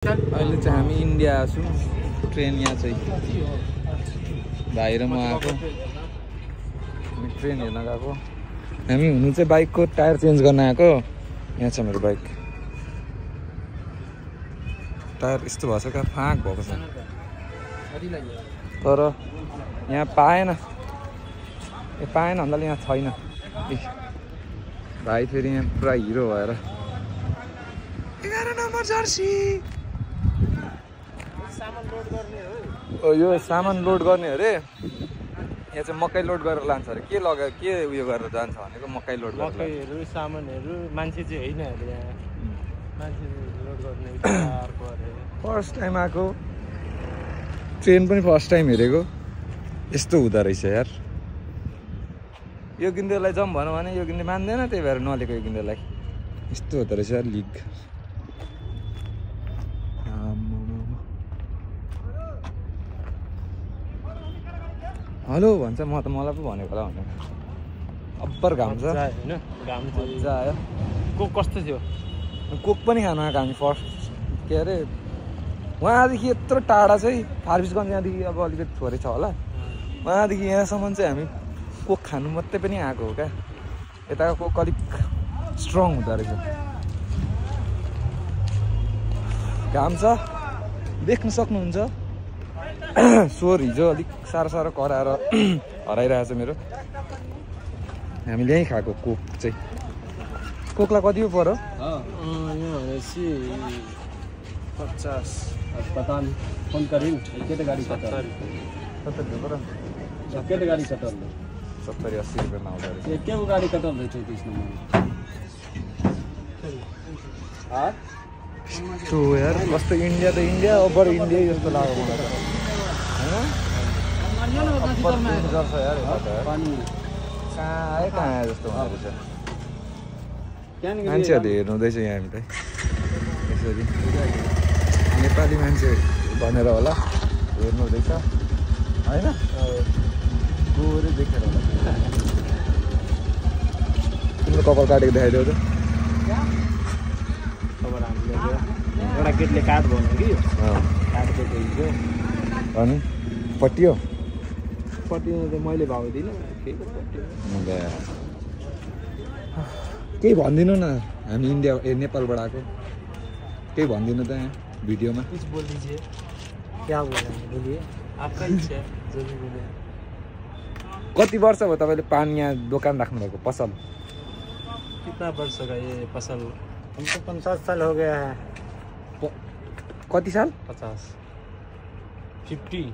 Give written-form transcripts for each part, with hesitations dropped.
अहिले चाहिँ हामी इन्डिया छौँ। ट्रेन यहाँ चाहिँ भाइ र म आएको। हामी ट्रेन हेर्न गएको। हामी हुनु चाहिँ बाइकको टायर चेन्ज गर्न आएको। यहाँ छ मेरो बाइक। टायर यस्तो भएको छ क्या, फाँक भएको छ। तर यहाँ पाएन भन्दा यहाँ छैन। भाइ फेरि यहाँ पुरा हिरो भएर 11 नम्बर जर्सी। यो सामान लोड गर्ने अरे। यहाँ चाहिँ मकै लोड गरेर लान्छ अरे। के लगायो, के उयो गरेर जान्छ भनेको मकै लोड गरेर। मकैहरू सामानहरू मान्छे चाहिँ होइन अरे यहाँ। मान्छे लोड गर्ने अर्को अरे। फर्स्ट टाइम आएको। ट्रेन पनि फर्स्ट टाइम हेरेको। यस्तो हुँदो रहेछ यार। यो गिन्देलाई जाउँ भनौँ भने यो गिन्दै मान्दैन, त्यही भएर नलिएको यो गिन्देलाई। यस्तो हुँदो रहेछ यार लिग। हेलो भन्छ, म त मलाई पो भनेको होला भनेको। अब्बर घाम छ होइन, घाम मजा आयो। कोक कस्तो थियो? कोक पनि खानु आएको हामी फर्स्ट। के अरे वहाँदेखि यत्रो टाढा चाहिँ फारबिसगञ्ज यहाँदेखि अब अलिकति थोरै छ होला। वहाँदेखि यहाँसम्म चाहिँ हामी कोक खानु मात्रै पनि आएको हो क्या। यताको कोक अलिक स्ट्रङ हुँदो रहेछ। घाम छ देख्न सक्नुहुन्छ। स्वर हिजो अलिक साह्रो कराएर हराइरहेछ मेरो। हामीले यहीँ खाएको कोक चाहिँ। कोकलाई कति पो पर्यो? यो भनेपछि 50 पता नहीं फोन करी केटे गाड़ी कटर 70 रुपियाँ केटे गाड़ी कटर 70-80 रुपियाँमा आउँदो रहेछ। ये के गाड़ी कटर रहेछ 30 नम्बर तो यार कस्तो इन्डिया त इन्डिया ओभर इन्डिया जस्तो लाग्यो मलाई त हैन। अब्बर डेन्जर छ यार यता त। पानी कहाँ आयो जस्तो हुँदो रहेछ। त्यहाँनिर मान्छेहरूले हेर्नुहुँदैछ यहाँ हामीलाई यसरी। नेपाली मान्छे भनेर होला हेर्नुहुँदैछ होइन। गोरे देखेर होला। तिम्रो कपाल काटेको देखाइदेऊ त। खबर हामीले एउटा केटले काट भन्यो कि काटेको हिजो। अनि पट्टियो पट्टिनु त मैले भाउदिनँ के पट्टियो। केही भनिदिनु न, हामी इन्डिया नेपालबाट आएको। केही भनिदिनु त यहाँ भिडियोमा। कुछ बोल दीजिए। क्या बोलेंगे बोलिए, आपका इच्छा है जो भी बोले। कति वर्ष भयो तपाईँले पान यहाँ दोकान राख्नुभएको पसल? कितना वर्ष का ये फसल? हमको 50 साल हो गया है। कति साल? 50 50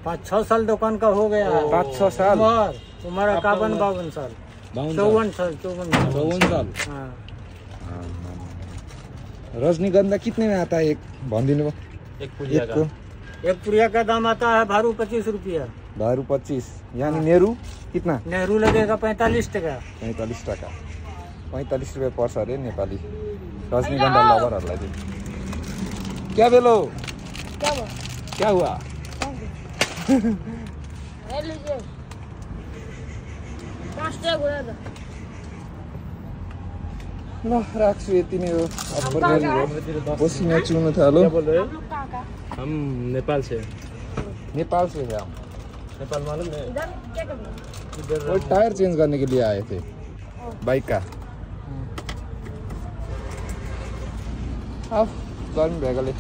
5-6 साल दुकान का हो गया है। 5-6 साल। उम्र 51-52 साल 54 साल 54 साल। हाँ। रजनीगंधा कितने में आता है एक भनिदिनु? एक पुलिया का एक पुड़िया का दाम आता है भारू 25 रुपया। भारू 25 यानी नेहरू कितना? नेहरू लगेगा 45 टका। 45 टका। 45 रुपियाँ पर्छ अरे नेपाली रजनीगंधा लभरहरूलाई चाहिँ। क्या बेलो क्या हुआ? ल राख्छु यति नै हो। पसिना चुहुन थाल्यो। हम नेपाल से। नेपाल से है हम। नेपाल मालूम है? वो टायर चेंज करने के लिए आए थे बाइक का। अब गर्मी भएकोले